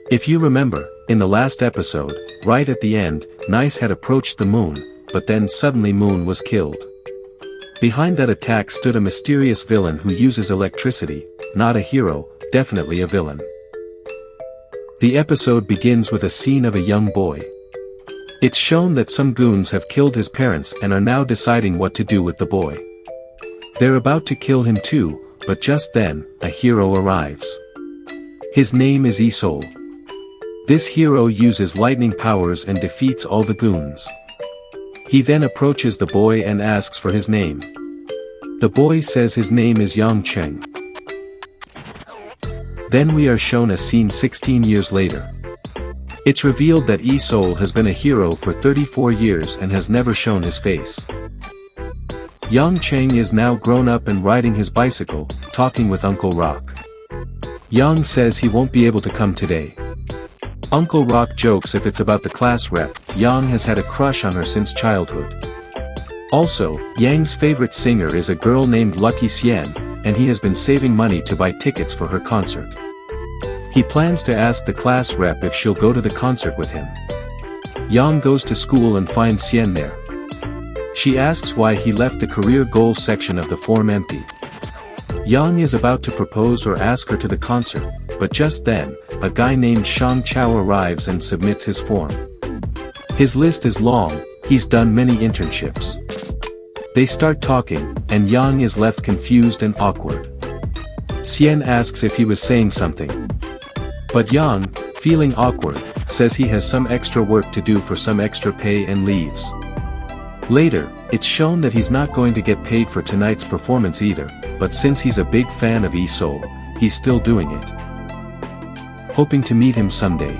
If you remember, in the last episode, right at the end, Nice had approached the moon, but then suddenly Moon was killed. Behind that attack stood a mysterious villain who uses electricity, not a hero, definitely a villain. The episode begins with a scene of a young boy. It's shown that some goons have killed his parents and are now deciding what to do with the boy. They're about to kill him too, but just then, a hero arrives. His name is Isol. This hero uses lightning powers and defeats all the goons. He then approaches the boy and asks for his name. The boy says his name is Yang Cheng. Then we are shown a scene 16 years later. It's revealed that Isol has been a hero for 34 years and has never shown his face. Yang Cheng is now grown up and riding his bicycle, talking with Uncle Rock. Yang says he won't be able to come today. Uncle Rock jokes if it's about the class rep. Yang has had a crush on her since childhood. Also, Yang's favorite singer is a girl named Lucky Xian, and he has been saving money to buy tickets for her concert. He plans to ask the class rep if she'll go to the concert with him. Yang goes to school and finds Xian there. She asks why he left the career goals section of the form empty. Yang is about to propose or ask her to the concert, but just then, a guy named Shang Chao arrives and submits his form. His list is long, he's done many internships. They start talking, and Yang is left confused and awkward. Xian asks if he was saying something. But Yang, feeling awkward, says he has some extra work to do for some extra pay and leaves. Later, it's shown that he's not going to get paid for tonight's performance either, but since he's a big fan of Isol, he's still doing it. Hoping to meet him someday.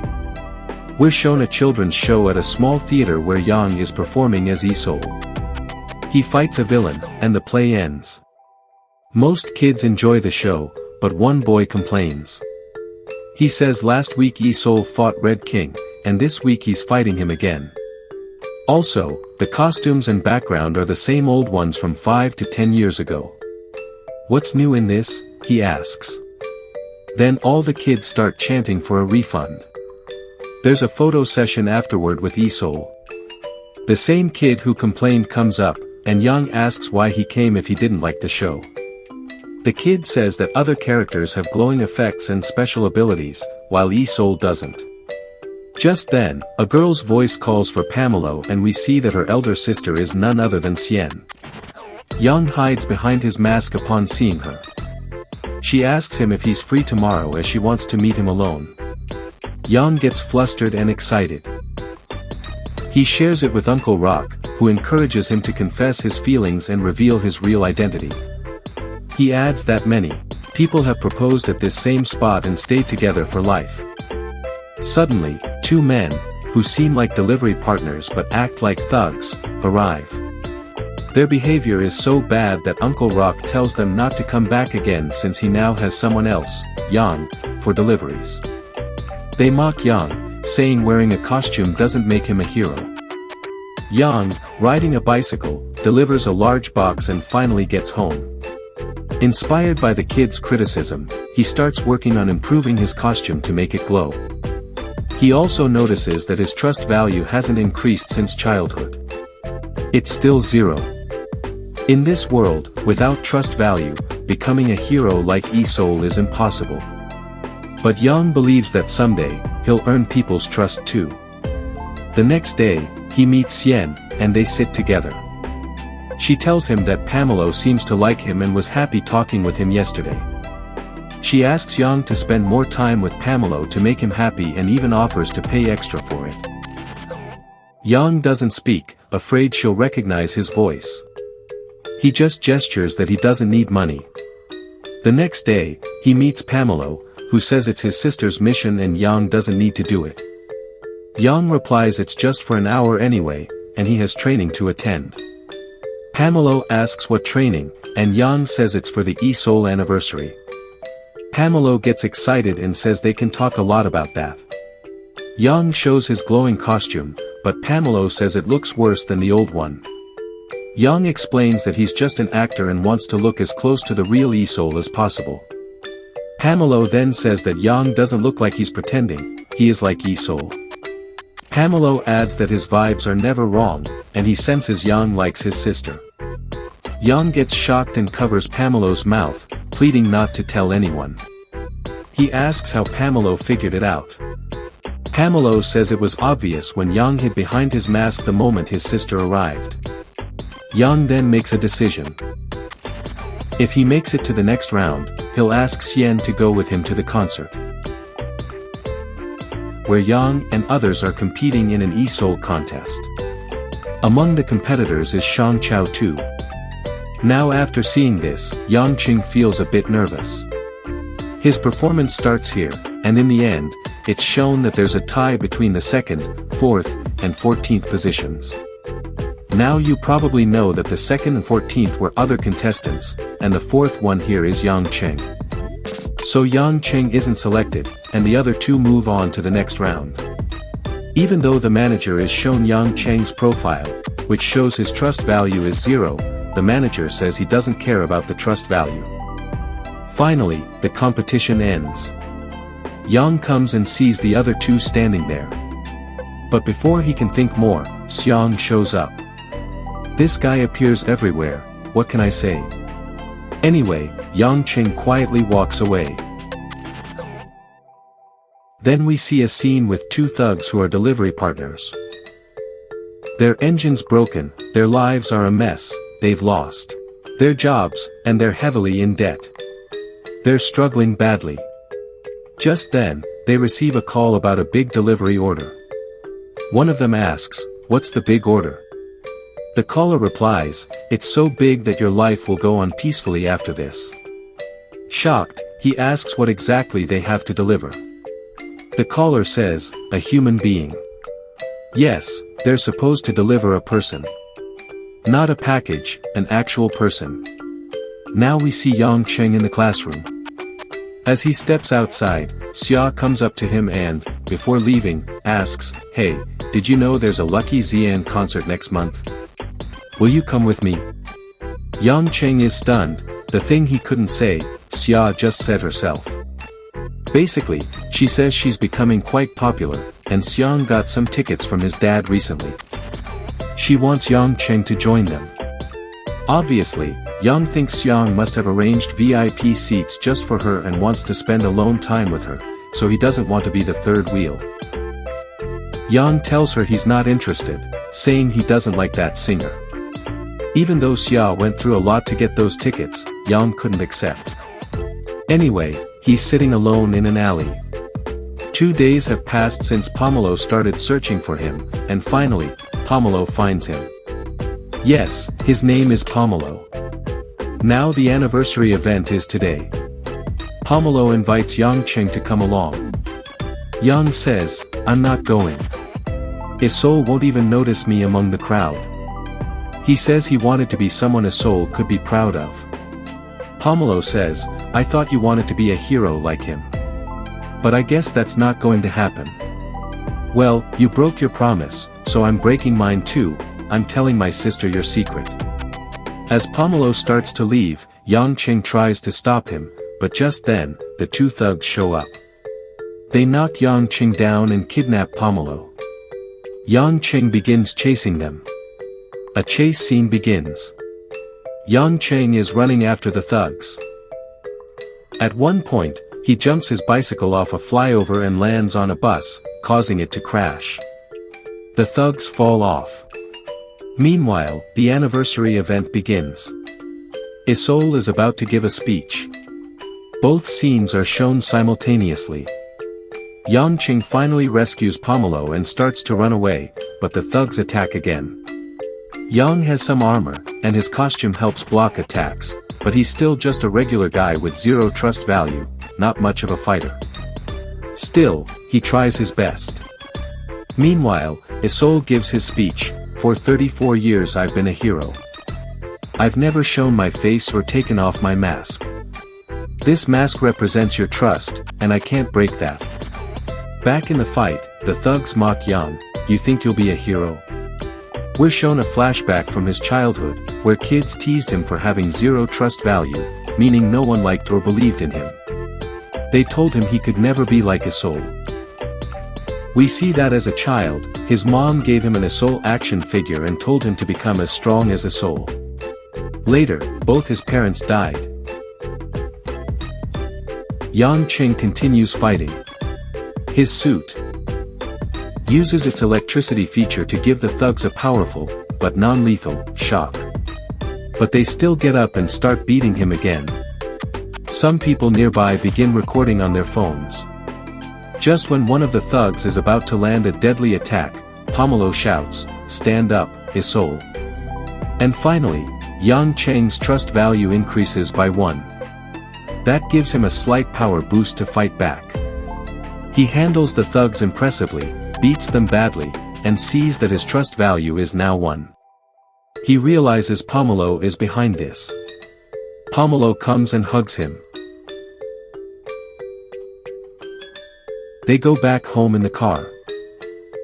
We're shown a children's show at a small theater where Yang is performing as Isol. He fights a villain, and the play ends. Most kids enjoy the show, but one boy complains. He says last week Isol fought Red King, and this week he's fighting him again. Also, the costumes and background are the same old ones from 5 to 10 years ago. What's new in this? He asks. Then all the kids start chanting for a refund. There's a photo session afterward with Isol. The same kid who complained comes up, and Yang asks why he came if he didn't like the show. The kid says that other characters have glowing effects and special abilities, while Isol doesn't. Just then, a girl's voice calls for Pamela and we see that her elder sister is none other than Xian. Yang hides behind his mask upon seeing her. She asks him if he's free tomorrow as she wants to meet him alone. Yang gets flustered and excited. He shares it with Uncle Rock, who encourages him to confess his feelings and reveal his real identity. He adds that many people have proposed at this same spot and stayed together for life. Suddenly, two men, who seem like delivery partners but act like thugs, arrive. Their behavior is so bad that Uncle Rock tells them not to come back again since he now has someone else, Yang, for deliveries. They mock Yang, saying wearing a costume doesn't make him a hero. Yang, riding a bicycle, delivers a large box and finally gets home. Inspired by the kids' criticism, he starts working on improving his costume to make it glow. He also notices that his trust value hasn't increased since childhood. It's still 0. In this world, without trust value, becoming a hero like Isol is impossible. But Yang believes that someday, he'll earn people's trust too. The next day, he meets Xian, and they sit together. She tells him that Pamela seems to like him and was happy talking with him yesterday. She asks Yang to spend more time with Pamela to make him happy and even offers to pay extra for it. Yang doesn't speak, afraid she'll recognize his voice. He just gestures that he doesn't need money. The next day, he meets Pamela, who says it's his sister's mission and Yang doesn't need to do it. Yang replies it's just for an hour anyway, and he has training to attend. Pamela asks what training, and Yang says it's for the Isol anniversary. Pamela gets excited and says they can talk a lot about that. Yang shows his glowing costume, but Pamela says it looks worse than the old one. Yang explains that he's just an actor and wants to look as close to the real Isol as possible. Pamela then says that Yang doesn't look like he's pretending, he is like Yi-Sol. Pamelo adds that his vibes are never wrong, and he senses Yang likes his sister. Yang gets shocked and covers Pamelo's mouth, pleading not to tell anyone. He asks how Pamelo figured it out. Pamelo says it was obvious when Yang hid behind his mask the moment his sister arrived. Yang then makes a decision. If he makes it to the next round, he'll ask Xian to go with him to the concert, where Yang and others are competing in an Yi-Sol contest. Among the competitors is Shang Chao too. Now after seeing this, Yang Qing feels a bit nervous. His performance starts here, and in the end, it's shown that there's a tie between the 2nd, 4th, and 14th positions. Now you probably know that the 2nd and 14th were other contestants, and the 4th one here is Yang Qing. So Yang Qing isn't selected, and the other two move on to the next round. Even though the manager is shown Yang Qing's profile, which shows his trust value is 0, the manager says he doesn't care about the trust value. Finally, the competition ends. Yang comes and sees the other two standing there. But before he can think more, Xiang shows up. This guy appears everywhere, what can I say? Anyway, Yang Qing quietly walks away. Then we see a scene with two thugs who are delivery partners. Their engine's broken, their lives are a mess, they've lost their jobs, and they're heavily in debt. They're struggling badly. Just then, they receive a call about a big delivery order. One of them asks, "What's the big order?" The caller replies, "It's so big that your life will go on peacefully after this." Shocked, he asks what exactly they have to deliver. The caller says, "A human being." Yes, they're supposed to deliver a person. Not a package, an actual person. Now we see Yang Qing in the classroom. As he steps outside, Xia comes up to him and, before leaving, asks, "Hey, did you know there's a Lucky Xian concert next month? Will you come with me?" Yang Qing is stunned, the thing he couldn't say, Xia just said herself. Basically, she says she's becoming quite popular, and Xiang got some tickets from his dad recently. She wants Yang Qing to join them. Obviously, Yang thinks Xiang must have arranged VIP seats just for her and wants to spend alone time with her, so he doesn't want to be the third wheel. Yang tells her he's not interested, saying he doesn't like that singer. Even though Xia went through a lot to get those tickets, Yang couldn't accept. Anyway, he's sitting alone in an alley. 2 days have passed since Pamelo started searching for him, and finally, Pamelo finds him. Yes, his name is Pamelo. Now the anniversary event is today. Pamelo invites Yang Qing to come along. Yang says, "I'm not going. Yi-Sol won't even notice me among the crowd." He says he wanted to be someone Yi-Sol could be proud of. Pamelo says, "I thought you wanted to be a hero like him. But I guess that's not going to happen." "Well, you broke your promise, so I'm breaking mine too, I'm telling my sister your secret." As Pamelo starts to leave, Yang Qing tries to stop him, but just then, the two thugs show up. They knock Yang Qing down and kidnap Pamelo. Yang Qing begins chasing them. A chase scene begins. Yang Qing is running after the thugs. At one point, he jumps his bicycle off a flyover and lands on a bus, causing it to crash. The thugs fall off. Meanwhile, the anniversary event begins. Yi-Sol is about to give a speech. Both scenes are shown simultaneously. Yang Qing finally rescues Pamelo and starts to run away, but the thugs attack again. Yang has some armor, and his costume helps block attacks, but he's still just a regular guy with 0 trust value, not much of a fighter. Still, he tries his best. Meanwhile, Yi-Sol gives his speech, "For 34 years I've been a hero. I've never shown my face or taken off my mask. This mask represents your trust, and I can't break that." Back in the fight, the thugs mock Yang, "You think you'll be a hero?" We're shown a flashback from his childhood, where kids teased him for having 0 trust value, meaning no one liked or believed in him. They told him he could never be like Yi-Sol. We see that as a child, his mom gave him an Isol action figure and told him to become as strong as Isol. Later, both his parents died. Yang Qing continues fighting. His suit uses its electricity feature to give the thugs a powerful, but non-lethal, shock. But they still get up and start beating him again. Some people nearby begin recording on their phones. Just when one of the thugs is about to land a deadly attack, Pomelo shouts, "Stand up, Isol." And finally, Yang Cheng's trust value increases by 1. That gives him a slight power boost to fight back. He handles the thugs impressively, beats them badly, and sees that his trust value is now 1. He realizes Pomelo is behind this. Pomelo comes and hugs him. They go back home in the car.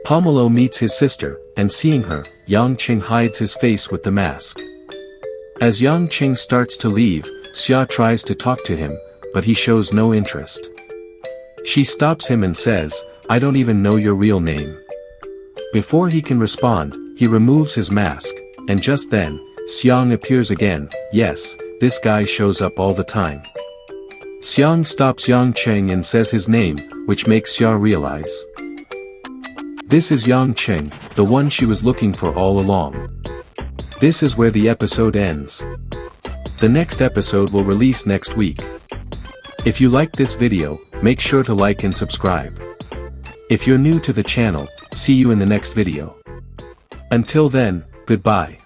Pomelo meets his sister, and seeing her, Yang Qing hides his face with the mask. As Yang Qing starts to leave, Xia tries to talk to him, but he shows no interest. She stops him and says, "I don't even know your real name." Before he can respond, he removes his mask, and just then, Xiang appears again. Yes, this guy shows up all the time. Xiang stops Yang Qing and says his name, which makes Xia realize. This is Yang Qing, the one she was looking for all along. This is where the episode ends. The next episode will release next week. If you liked this video, make sure to like and subscribe. If you're new to the channel, see you in the next video. Until then, goodbye.